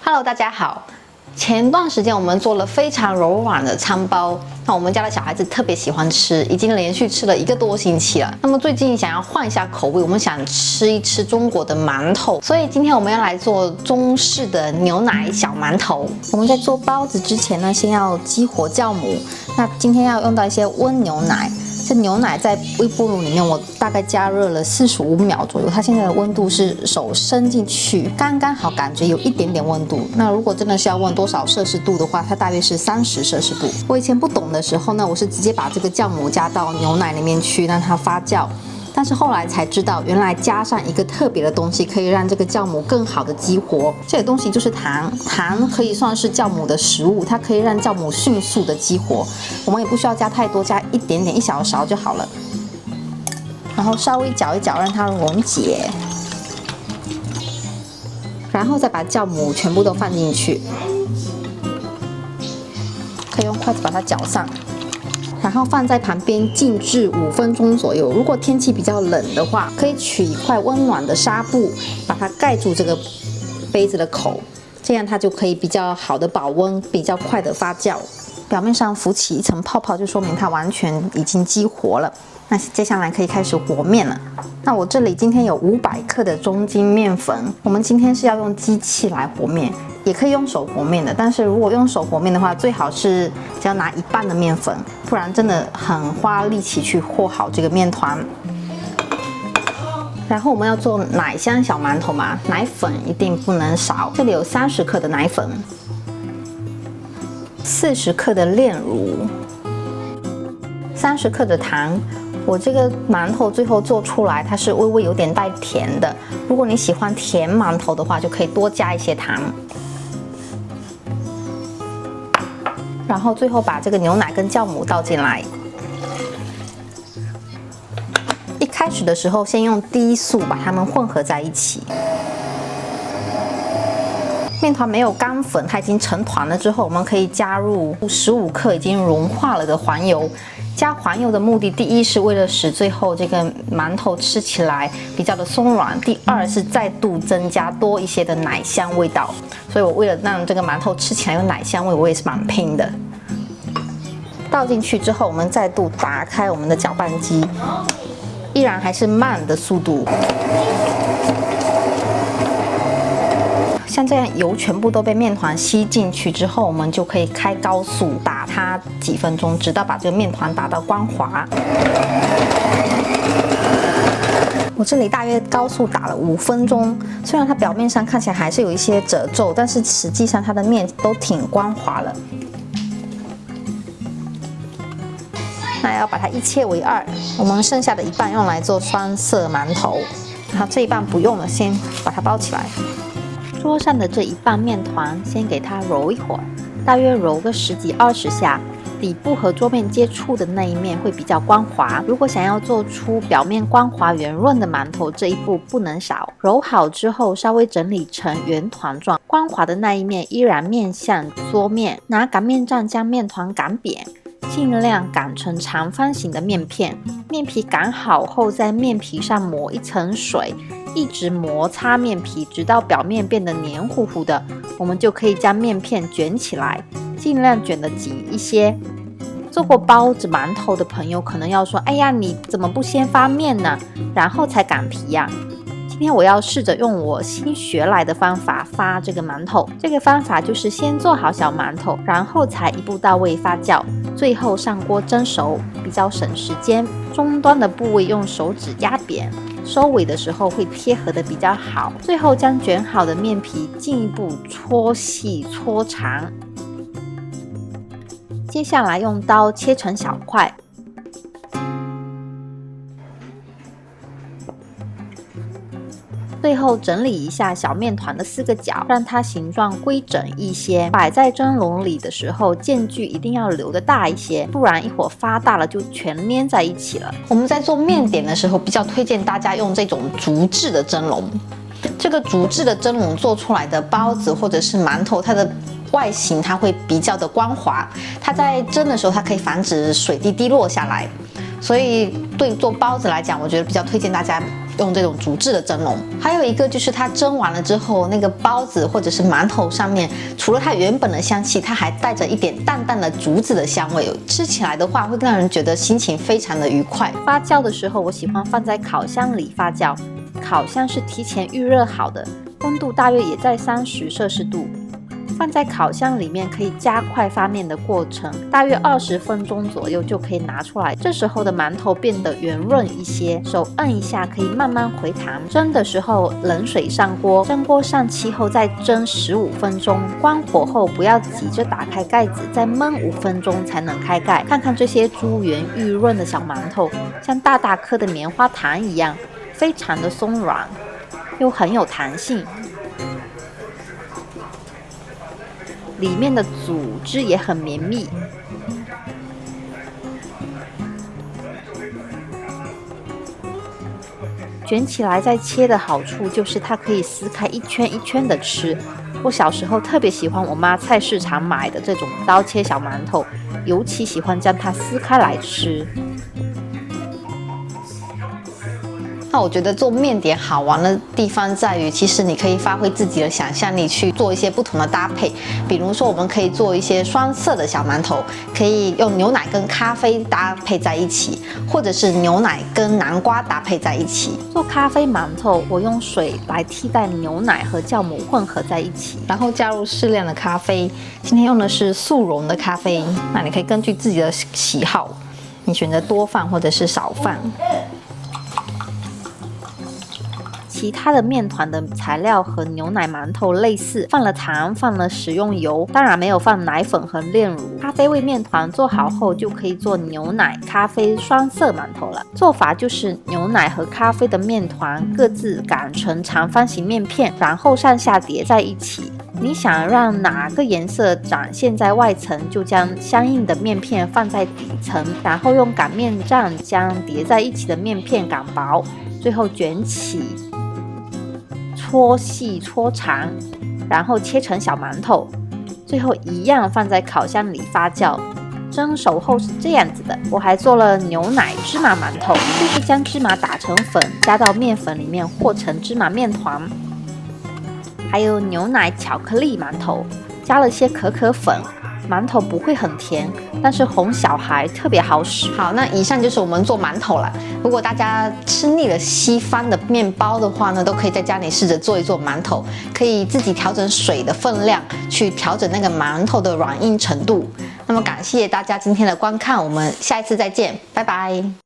Hello， 大家好。前段时间我们做了非常柔软的餐包，那我们家的小孩子特别喜欢吃，已经连续吃了1个多星期了。那么最近想要换一下口味，我们想吃一吃中国的馒头，所以今天我们要来做中式的牛奶小馒头。我们在做包子之前呢，先要激活酵母。那今天要用到一些温牛奶。这牛奶在微波炉里面，我大概加热了45秒左右，它现在的温度是手伸进去刚刚好，感觉有一点点温度。那如果真的是要问多少摄氏度的话，它大约是30摄氏度。我以前不懂的时候呢，我是直接把这个酵母加到牛奶里面去让它发酵。但是后来才知道，原来加上一个特别的东西，可以让这个酵母更好的激活。这个东西就是糖，糖可以算是酵母的食物，它可以让酵母迅速的激活。我们也不需要加太多，加一点点，1小勺就好了。然后稍微搅一搅，让它溶解，然后再把酵母全部都放进去，可以用筷子把它搅上。然后放在旁边静置5分钟左右。如果天气比较冷的话，可以取一块温暖的纱布，把它盖住这个杯子的口，这样它就可以比较好的保温，比较快的发酵。表面上浮起一层泡泡，就说明它完全已经激活了。那接下来可以开始和面了。那我这里今天有500克的中筋面粉，我们今天是要用机器来和面，也可以用手和面的。但是如果用手和面的话，最好是只要拿1半的面粉，不然真的很花力气去和好这个面团。然后我们要做奶香小馒头嘛，奶粉一定不能少。这里有30克的奶粉，40克的炼乳，30克的糖。我这个馒头最后做出来，它是微微有点带甜的。如果你喜欢甜馒头的话，就可以多加一些糖。然后最后把这个牛奶跟酵母倒进来。一开始的时候，先用低速把它们混合在一起。面团没有干粉，它已经成团了之后，我们可以加入15克已经融化了的黄油。加黄油的目的，第一是为了使最后这个馒头吃起来比较的松软，第二是再度增加多一些的奶香味道。所以我为了让这个馒头吃起来有奶香味，我也是蛮拼的。倒进去之后，我们再度打开我们的搅拌机，依然还是慢的速度。像这样油全部都被面团吸进去之后，我们就可以开高速打它几分钟，直到把这个面团打到光滑。我这里大约高速打了5分钟，虽然它表面上看起来还是有一些褶皱，但是实际上它的面都挺光滑了。那要把它一切为2，我们剩下的1半用来做双色馒头，好，这一半不用了，先把它包起来。桌上的这1半面团，先给它揉一会儿，大约揉个10几20下，底部和桌面接触的那一面会比较光滑。如果想要做出表面光滑圆润的馒头，这一步不能少。揉好之后，稍微整理成圆团状，光滑的那一面依然面向桌面，拿擀面杖将面团擀扁，尽量擀成长方形的面片。面皮擀好后，在面皮上抹一层水，一直摩擦面皮，直到表面变得黏糊糊的，我们就可以将面片卷起来，尽量卷得紧一些。做过包子、馒头的朋友可能要说：“哎呀，你怎么不先发面呢？然后才擀皮呀？”今天我要试着用我新学来的方法发这个馒头。这个方法就是先做好小馒头，然后才一步到位发酵，最后上锅蒸熟，比较省时间。中端的部位用手指压扁，收尾的时候会贴合的比较好。最后将卷好的面皮进一步搓细搓长，接下来用刀切成小块。最后整理一下小面团的4个角，让它形状规整一些。摆在蒸笼里的时候，间距一定要留得大一些，不然一会儿发大了就全粘在一起了。我们在做面点的时候，比较推荐大家用这种竹制的蒸笼。这个竹制的蒸笼做出来的包子或者是馒头，它的外形它会比较的光滑，它在蒸的时候它可以防止水滴滴落下来。所以对做包子来讲，我觉得比较推荐大家用这种竹制的蒸笼。还有一个就是它蒸完了之后，那个包子或者是馒头上面，除了它原本的香气，它还带着一点淡淡的竹子的香味，吃起来的话会让人觉得心情非常的愉快。发酵的时候，我喜欢放在烤箱里发酵，烤箱是提前预热好的，温度大约也在30摄氏度。放在烤箱里面可以加快发面的过程，大约20分钟左右就可以拿出来。这时候的馒头变得圆润一些，手按一下可以慢慢回弹。蒸的时候冷水上锅，蒸锅上气后再蒸15分钟，关火后不要急着打开盖子，再焖5分钟才能开盖。看看这些珠圆玉润的小馒头，像大大颗的棉花糖一样，非常的松软，又很有弹性。里面的组织也很绵密，卷起来再切的好处就是它可以撕开一圈一圈的吃。我小时候特别喜欢我妈菜市场买的这种刀切小馒头，尤其喜欢将它撕开来吃。那我觉得做面点好玩的地方在于，其实你可以发挥自己的想象力去做一些不同的搭配。比如说，我们可以做一些双色的小馒头，可以用牛奶跟咖啡搭配在一起，或者是牛奶跟南瓜搭配在一起。做咖啡馒头，我用水来替代牛奶和酵母混合在一起，然后加入适量的咖啡。今天用的是速溶的咖啡，那你可以根据自己的喜好，你选择多放或者是少放。其他的面团的材料和牛奶馒头类似，放了糖，放了食用油，当然没有放奶粉和炼乳。咖啡味面团做好后就可以做牛奶咖啡双色馒头了。做法就是牛奶和咖啡的面团各自擀成长方形面片，然后上下叠在一起。你想让哪个颜色展现在外层，就将相应的面片放在底层，然后用擀面杖将叠在一起的面片擀薄，最后卷起搓细搓长，然后切成小馒头，最后一样放在烤箱里发酵。蒸熟后是这样子的。我还做了牛奶芝麻馒头，就是将芝麻打成粉，加到面粉里面和成芝麻面团。还有牛奶巧克力馒头，加了些可可粉，馒头不会很甜，但是哄小孩特别好使。好，那以上就是我们做馒头了。如果大家吃腻了西方的面包的话呢，都可以在家里试着做一做馒头，可以自己调整水的分量，去调整那个馒头的软硬程度。那么感谢大家今天的观看，我们下一次再见，拜拜。